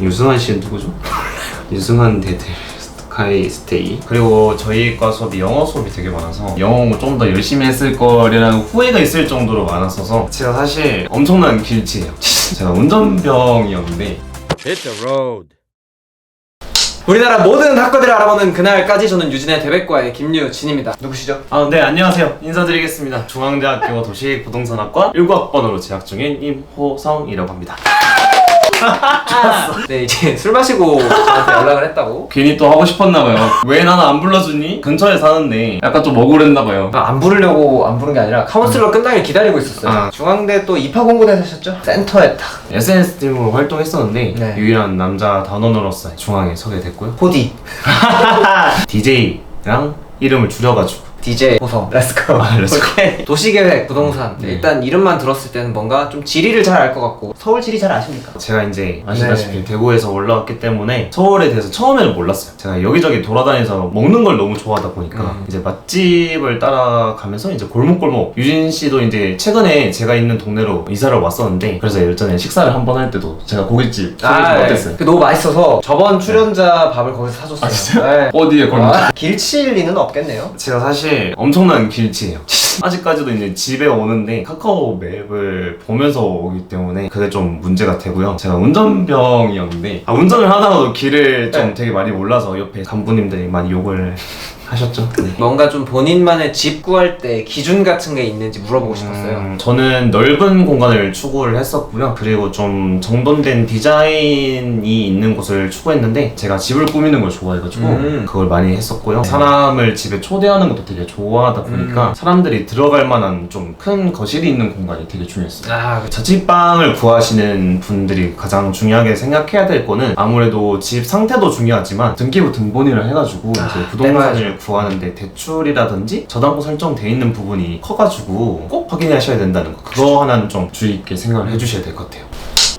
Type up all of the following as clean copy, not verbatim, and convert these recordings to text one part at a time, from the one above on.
유승한 씨는 누구죠? 유승한 대대 스카이 스테이. 그리고 저희과 수업이 영어 수업이 되게 많아서 영어 공부 좀 더 열심히 했을 거라는 후회가 있을 정도로 많았어서 제가 사실 엄청난 길치예요. 제가 운전병이었는데. Hit the road. 우리나라 모든 학과들을 알아보는 그날까지 저는 유진의 대백과의 김유진입니다. 누구시죠? 네, 안녕하세요. 인사드리겠습니다. 중앙대학교 도시부동산학과 19학번으로 재학 중인 임호성이라고 합니다. 네, 이제 술 마시고 저한테 연락을 했다고. 괜히 또 하고 싶었나봐요. 왜 나는 안 불러주니? 근처에 사는데 약간 좀 억울했나봐요. 안 부르려고 안 부른 게 아니라 카운슬러 끝나길 기다리고 있었어요. 중앙대 또 입학 공부대 하셨죠? 센터에 딱 SNS 팀으로 활동했었는데 네. 유일한 남자 단원으로서 중앙에 서게 됐고요. 호디 DJ랑 이름을 줄여가지고 DJ 호성 렛츠고. 렛츠고. 오케이. 도시계획 부동산. 네. 일단 이름만 들었을 때는 뭔가 좀 지리를 잘 알 것 같고. 서울 지리 잘 아십니까? 제가 이제 아시다시피 네. 대구에서 올라왔기 때문에 서울에 대해서 처음에는 몰랐어요. 제가 여기저기 돌아다니면서 먹는 걸 너무 좋아하다 보니까 이제 맛집을 따라가면서 이제 골목골목, 유진 씨도 이제 최근에 제가 있는 동네로 이사를 왔었는데, 그래서 예전에 식사를 한 번 할 때도 제가 고깃집 소개팅 어땠어요? 너무 맛있어서 저번 출연자 밥을 거기서 사줬어요. 진짜요? 네. 어디에 골목? 길칠 리는 없겠네요. 제가 사실 엄청난 길치예요. 아직까지도 이제 집에 오는데 카카오 맵을 보면서 오기 때문에 그게 좀 문제가 되고요. 제가 운전병이었는데 운전을 하다가도 길을 좀 네. 되게 많이 몰라서 옆에 간부님들이 많이 욕을 하셨죠. 네. 뭔가 좀 본인만의 집 구할 때 기준 같은 게 있는지 물어보고 싶었어요. 저는 넓은 공간을 추구를 했었고요. 그리고 좀 정돈된 디자인이 있는 곳을 추구했는데, 제가 집을 꾸미는 걸 좋아해가지고 그걸 많이 했었고요. 사람을 집에 초대하는 것도 되게 좋아하다 보니까 사람들이 들어갈 만한 좀 큰 거실이 있는 공간이 되게 중요했어요. 자취방을 구하시는 분들이 가장 중요하게 생각해야 될 거는 아무래도 집 상태도 중요하지만 등기부 등본이라 해가지고 이제 부동산을 구하는데 대출이라든지 저당고 설정돼 있는 부분이 커가지고 꼭 확인하셔야 된다는 거, 그거 하나는 좀 주의 있게 생각을 해주셔야 될 것 같아요.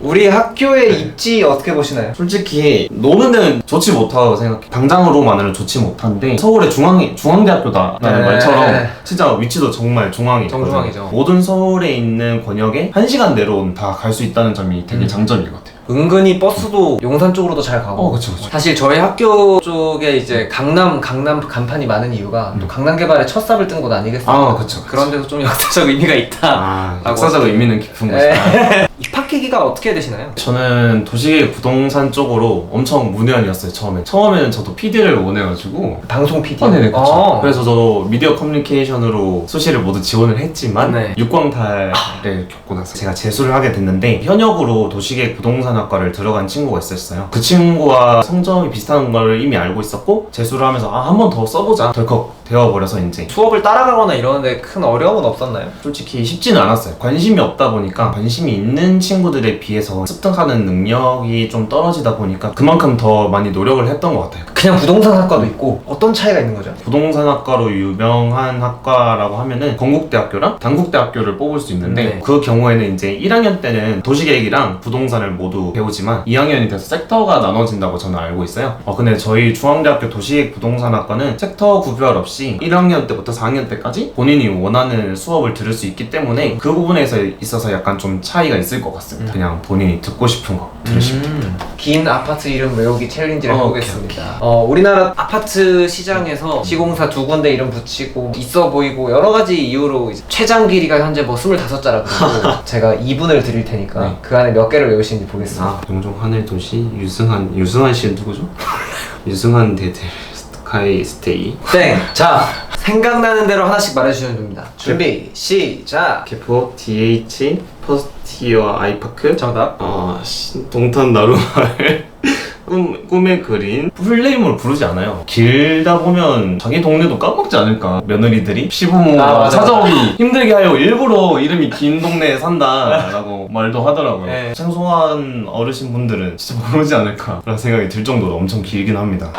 우리 학교의 입지 어떻게 보시나요? 솔직히 노는 데는 좋지 못하다고 생각해. 당장으로만은 좋지 못한데 서울의 중앙대학교다라는 네. 말처럼 진짜 위치도 정말 중앙에 정중앙이죠. 모든 서울에 있는 권역에 1시간 내로는 다 갈 수 있다는 점이 되게 장점인 것 같아요. 은근히 버스도 용산 쪽으로도 잘 가고. 그쵸. 사실 저희 학교 쪽에 이제 강남 간판이 많은 이유가 또 강남 개발에 첫 삽을 뜬 곳 아니겠습니까? 그쵸. 그런 데서 좀 역사적 의미가 있다. 역사적 의미는 깊은 네. 곳이다. 입학 계기가 어떻게 되시나요? 저는 도시계획 부동산 쪽으로 엄청 문외한이었어요. 처음에는 저도 PD를 원해가지고. 방송 PD. 네네, 그쵸. 그래서 저도 미디어 커뮤니케이션으로 수시를 모두 지원을 했지만 네. 육광달을 겪고 나서 제가 재수를 하게 됐는데, 현역으로 도시계획 부동산학과를 들어간 친구가 있었어요. 그 친구와 성적이 비슷한 걸 이미 알고 있었고, 재수를 하면서 한 번 더 써보자 덜컥 되어버려서 이제 수업을 따라가거나 이러는데 큰 어려움은 없었나요? 솔직히 쉽지는 않았어요. 관심이 없다 보니까 관심이 있는 친구들에 비해서 습득하는 능력이 좀 떨어지다 보니까 그만큼 더 많이 노력을 했던 것 같아요. 그냥 부동산 학과도 있고 어떤 차이가 있는 거죠? 부동산학과로 유명한 학과라고 하면은 건국대학교랑 단국대학교를 뽑을 수 있는데, 네. 그 경우에는 이제 1학년 때는 도시계획이랑 부동산을 모두 배우지만 2학년이 돼서 섹터가 나눠진다고 저는 알고 있어요. 근데 저희 중앙대학교 도시계획 부동산학과는 섹터 구별 없이 1학년 때부터 4학년 때까지 본인이 원하는 수업을 들을 수 있기 때문에 그 부분에서 있어서 약간 좀 차이가 있을 것 같습니다. 그냥 본인이 듣고 싶은 거 들으시면 돼요. 긴 아파트 이름 외우기 챌린지를 해보겠습니다. 오케이. 우리나라 아파트 시장에서 시공사 2군데 이름 붙이고 있어 보이고 여러 가지 이유로 이제 최장 길이가 현재 뭐 25자라고 제가 2분을 드릴 테니까 네. 그 안에 몇 개를 외우시는지 보겠습니다. 영종 하늘도시 유승한 씨는 누구죠? 유승한 대대 스카이 스테이. 땡! 자, 생각나는 대로 하나씩 말해주시면 됩니다. 준비, 시작! 개포 DH 퍼스티어 아이파크. 정답. 동탄 나루마을 꿈의 그린. 풀네임으로 부르지 않아요. 길다 보면 자기 동네도 까먹지 않을까. 며느리들이 시부모가 맞아. 찾아오기 힘들게 하려고 일부러 이름이 긴 동네에 산다 라고 말도 하더라고요. 네. 생소한 어르신분들은 진짜 모르지 않을까 라는 생각이 들 정도로 엄청 길긴 합니다.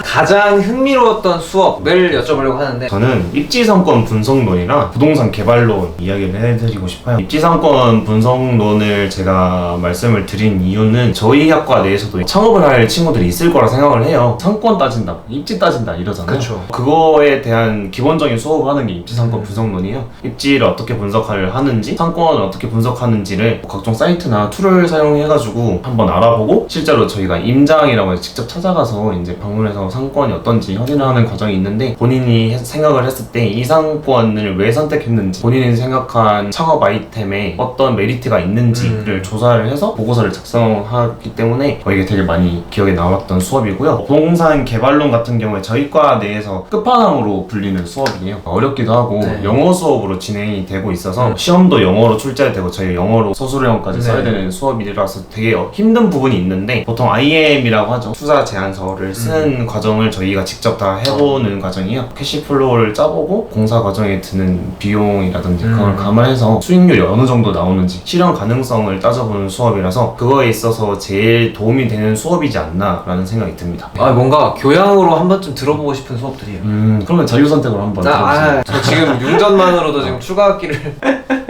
가장 흥미로웠던 수업을 여쭤보려고 하는데 저는 입지상권 분석론이랑 부동산 개발론 이야기를 해드리고 싶어요. 입지상권 분석론을 제가 말씀을 드린 이유는 저희 학과 내에서도 창업을 할 친구들이 있을 거라 생각을 해요. 상권 따진다, 입지 따진다 이러잖아요. 그쵸. 그거에 대한 기본적인 수업을 하는 게 입지 상권 분석론이에요. 입지를 어떻게 분석을 하는지, 상권을 어떻게 분석하는지를 각종 사이트나 툴을 사용해가지고 한번 알아보고, 실제로 저희가 임장이라고 해서 직접 찾아가서 이제 방문해서 상권이 어떤지 확인하는 과정이 있는데, 본인이 생각을 했을 때 이 상권을 왜 선택했는지, 본인이 생각한 창업 아이템에 어떤 메리트가 있는지를 조사를 해서 보고서를 작성하기 때문에 이게 되게 많이 기억에 남았던 수업이고요. 부동산 개발론 같은 경우에 저희 과 내에서 끝판왕으로 불리는 수업이에요. 어렵기도 하고 영어 수업으로 진행이 되고 있어서 시험도 영어로 출제되고 저희 영어로 서술형까지 써야 되는 수업이라서 되게 힘든 부분이 있는데, 보통 IM이라고 하죠. 투자 제안서를 쓰는 과정을 저희가 직접 다 해보는 과정이에요. 캐시플로우를 짜보고 공사 과정에 드는 비용이라든지 그걸 감안해서 수익률이 어느 정도 나오는지 실현 가능성을 따져보는 수업이라서 그거에 있어서 제일 도움이 되는 수업이지 않나 라는 생각이 듭니다. 뭔가 교양으로 한 번쯤 들어보고 싶은 수업들이에요. 그러면 자유선택으로 한번 들어보세요. 저 지금 융전만으로도 지금 추가 학기를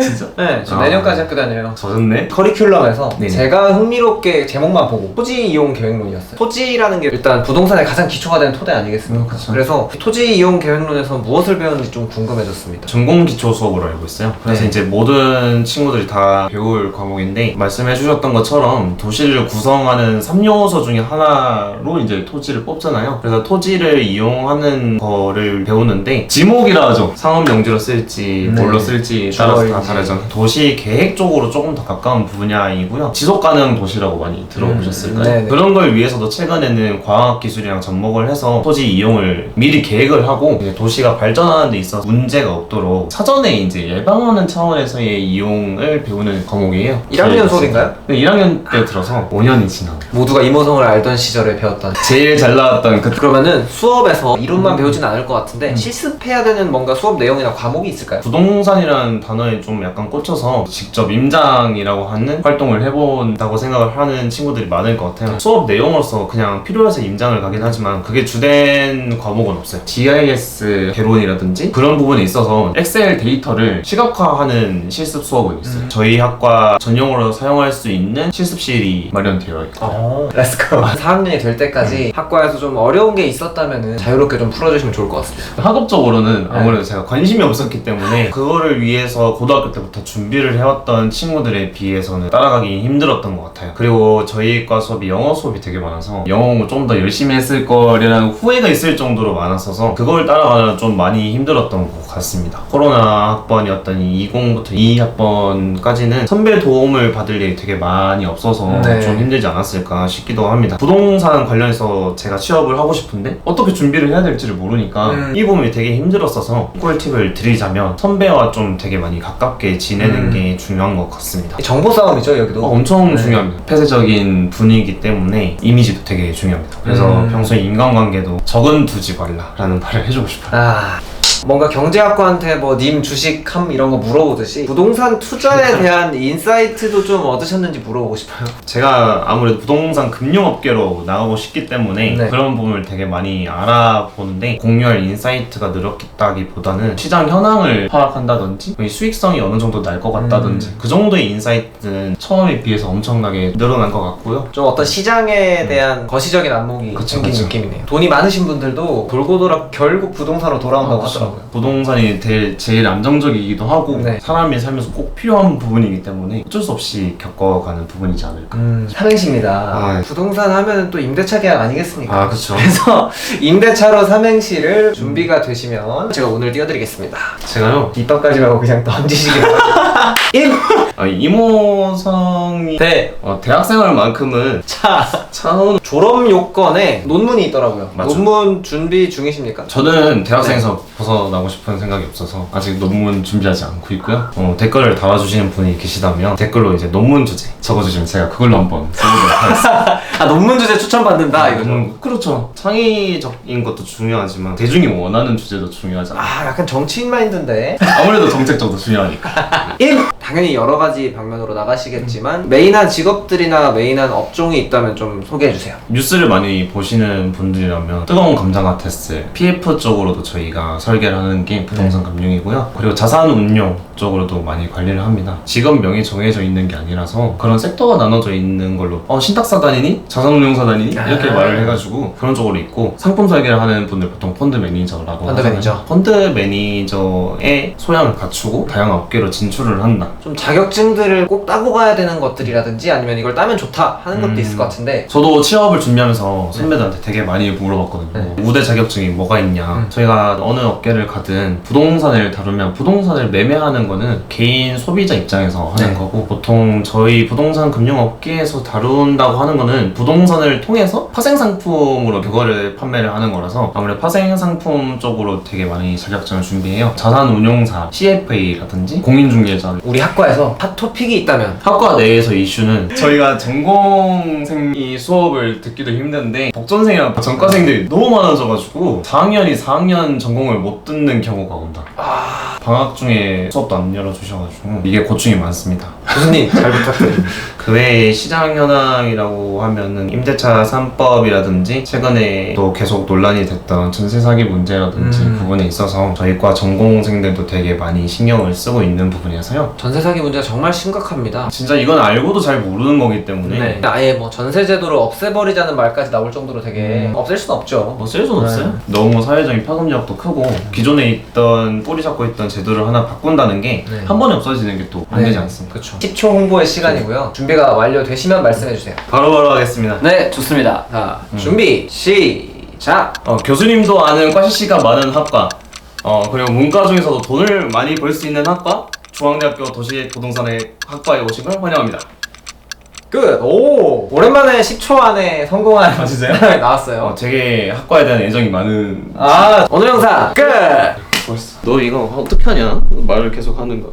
진짜? 네, 저 내년까지 학교 다녀요. 젖었네? 커리큘럼에서 네네. 제가 흥미롭게 제목만 보고 토지 이용 계획론이었어요. 토지라는 게 일단 부동산의 가장 기초가 되는 토대 아니겠습니까? 그렇죠. 그래서 토지 이용 계획론에서 무엇을 배웠는지 좀 궁금해졌습니다. 전공 기초 수업으로 알고 있어요. 그래서 이제 모든 친구들이 다 배울 과목인데, 말씀해 주셨던 것처럼 도시를 구성하는 3요소 중에 하나로 이제 토지를 뽑잖아요. 그래서 토지를 이용하는 거를 배우는데, 지목이라 하죠. 상업 용지로 쓸지 뭘로 쓸지 따라서 다 다르죠. 도시 계획 쪽으로 조금 더 가까운 분야이고요. 지속 가능 도시라고 많이 들어보셨을까요? 그런 걸 위해서도 최근에는 과학 기술이랑 접목을 해서 토지 이용을 미리 계획을 하고, 이제 도시가 발전하는 데 있어서 문제가 없도록 사전에 이제 예방하는 차원에서의 이용을 배우는 과목이에요. 1학년 수업인가요? 네, 1학년 때 들어서 5년이 지나요. 모두가 이모성을 알던 시절에 배웠던. 제일 잘 나왔던 그러면은 수업에서 이론만 배우진 않을 것 같은데 실습해야 되는 뭔가 수업 내용이나 과목이 있을까요? 부동산이라는 단어에 좀 약간 꽂혀서 직접 임장이라고 하는 활동을 해본다고 생각을 하는 친구들이 많을 것 같아요. 수업 내용으로서 그냥 필요해서 임장을 가긴 하지만 그게 주된 과목은 없어요. GIS 개론이라든지 그런 부분에 있어서 엑셀 데이터를 시각화하는 실습 수업은 있어요. 저희 학과 전용으로 사용할 수 있는 실습실이 마련되어 있어요. 렛츠고. 4학년이 될 때까지 학과에서 좀 어려운 게 있었다면 자유롭게 좀 풀어주시면 좋을 것 같습니다. 학업적으로는 아무래도 제가 관심이 없었기 때문에 그거를 위해서 고등학교 때부터 준비를 해왔던 친구들에 비해서는 따라가기 힘들었던 것 같아요. 그리고 저희과 수업이 영어 수업이 되게 많아서 영어 공부 좀 더 열심히 했을 거라는 후회가 있을 정도로 많았어서 그걸 따라가는 좀 많이 힘들었던 것 같습니다. 코로나 학번이었던 20부터 22학번까지는 선배 도움을 받을 일이 되게 많이 없어서 좀 힘들지 않았을까 싶기도 합니다. 부동산 관련해서 제가 취업을 하고 싶은데 어떻게 준비를 해야 될지를 모르니까 이 부분이 되게 힘들었어서 꿀팁을 드리자면 선배와 좀 되게 많이 가깝게 지내는 게 중요한 것 같습니다. 정보 싸움이죠 여기도. 엄청 중요합니다. 폐쇄적인 분위기 때문에 이미지도 되게 중요합니다. 그래서 평소에 인간관계도 적은 두지 말라라는 말을 해주고 싶어요. 뭔가 경제학과한테 뭐 님 주식함 이런 거 물어보듯이 부동산 투자에 대한 인사이트도 좀 얻으셨는지 물어보고 싶어요. 제가 아무래도 부동산 금융업계로 나가고 싶기 때문에 그런 부분을 되게 많이 알아보는데, 공유할 인사이트가 늘었다기보다는 시장 현황을 파악한다든지 수익성이 어느 정도 날 것 같다든지 그 정도의 인사이트는 처음에 비해서 엄청나게 늘어난 것 같고요. 좀 어떤 시장에 대한 거시적인 안목이 생긴 느낌이네요. 돈이 많으신 분들도 돌고 돌아 결국 부동산으로 돌아온다고 하더라고요. 부동산이 제일 안정적이기도 하고 사람이 살면서 꼭 필요한 부분이기 때문에 어쩔 수 없이 겪어가는 부분이지 않을까. 삼행시입니다. 부동산 하면 또 임대차 계약 아니겠습니까? 그렇죠. 그래서 임대차로 삼행시를 준비가 되시면 제가 오늘 띄워드리겠습니다. 제가요? 입학까지 하고 그냥 던지시길 바랍니다. 이모성이 대학생활만큼은 차원 졸업 요건에 논문이 있더라고요. 맞죠? 논문 준비 중이십니까? 저는 대학생에서 벗어나고 싶은 생각이 없어서 아직 논문 준비하지 않고 있고요. 댓글을 달아주시는 분이 계시다면 댓글로 이제 논문 주제 적어주시면 제가 그걸로 한번 써보도록 하겠습니다. 논문 주제 추천받는다 이거죠? 그렇죠. 창의적인 것도 중요하지만 대중이 원하는 주제도 중요하잖아요. 약간 정치인 마인드인데. 아무래도 정책적도 중요하니까. 당연히 여러 가지 방면으로 나가시겠지만 메인한 직업들이나 메인한 업종이 있다면 좀 소개해주세요. 뉴스를 많이 보시는 분들이라면 뜨거운 감자 같았을 PF 쪽으로도 저희가 설계를 하는 게 부동산 금융이고요. 그리고 자산 운용 쪽으로도 많이 관리를 합니다. 직업명이 정해져 있는 게 아니라서 그런 섹터가 나눠져 있는 걸로 신탁사 다니니? 자산운용사 다니니? 이렇게 말을 해가지고 그런 쪽으로 있고, 상품 설계를 하는 분들 보통 펀드 매니저라고 펀드 하잖아요. 매니저. 펀드 매니저의 소양을 갖추고 다양한 업계로 진출을 한다. 좀 자격증들을 꼭 따고 가야 되는 것들이라든지 아니면 이걸 따면 좋다 하는 것도 있을 것 같은데. 저도 취업을 준비하면서 선배들한테 되게 많이 물어봤거든요. 우대 자격증이 뭐가 있냐. 저희가 어느 업계를 가든 부동산을 다루면 부동산을 매매하는 거는 개인 소비자 입장에서 하는 거고, 보통 저희 부동산 금융업계에서 다룬다고 하는 거는 부동산을 통해서 파생상품으로 그거를 판매를 하는 거라서 아무래도 파생상품 쪽으로 되게 많이 자격증을 준비해요. 자산운용사, CFA라든지 공인중개자. 우리 학과에서 핫 토픽이 있다면 학과 내에서 이슈는 저희가 전공생이 수업을 듣기도 힘든데 복전생이랑 전과생들이 너무 많아져가지고 4학년이 4학년 전공을 못 듣는 경우가 온다. 방학 중에 수업도 안 열어주셔가지고 이게 고충이 많습니다. 교수님 잘 부탁드립니다. 그 외에 시장 현황이라고 하면은 임대차 3법이라든지 최근에 또 계속 논란이 됐던 전세 사기 문제라든지 부분에 있어서 저희 과 전공생들도 되게 많이 신경을 쓰고 있는 부분이어서요. 전세 사기 문제가 정말 심각합니다. 진짜 이건 알고도 잘 모르는 거기 때문에 네. 아예 뭐 전세 제도를 없애버리자는 말까지 나올 정도로 되게 없앨 수는 없죠. 뭐 쓸 수는 없어요. 너무 사회적인 파급력도 크고 기존에 있던 뿌리 잡고 있던 제도를 하나 바꾼다는 게 한 번에 없어지는 게 또 안 되지 않습니까? 그렇죠. 10초 홍보의 시간이고요. 준비가 완료되시면 말씀해주세요. 바로바로 하겠습니다. 네, 좋습니다. 자, 준비 시작. 교수님도 아는 과시시가 많은 학과, 그리고 문과 중에서도 돈을 많이 벌 수 있는 학과, 중앙대학교 도시부동산의 학과에 오신 걸 환영합니다. 끝. 오, 오랜만에 10초 안에 성공한 진짜요? 나왔어요. 되게 학과에 대한 애정이 많은. 오늘 영상 끝. 벌써. 너 이거 어떻게 하냐? 말을 계속 하는 거.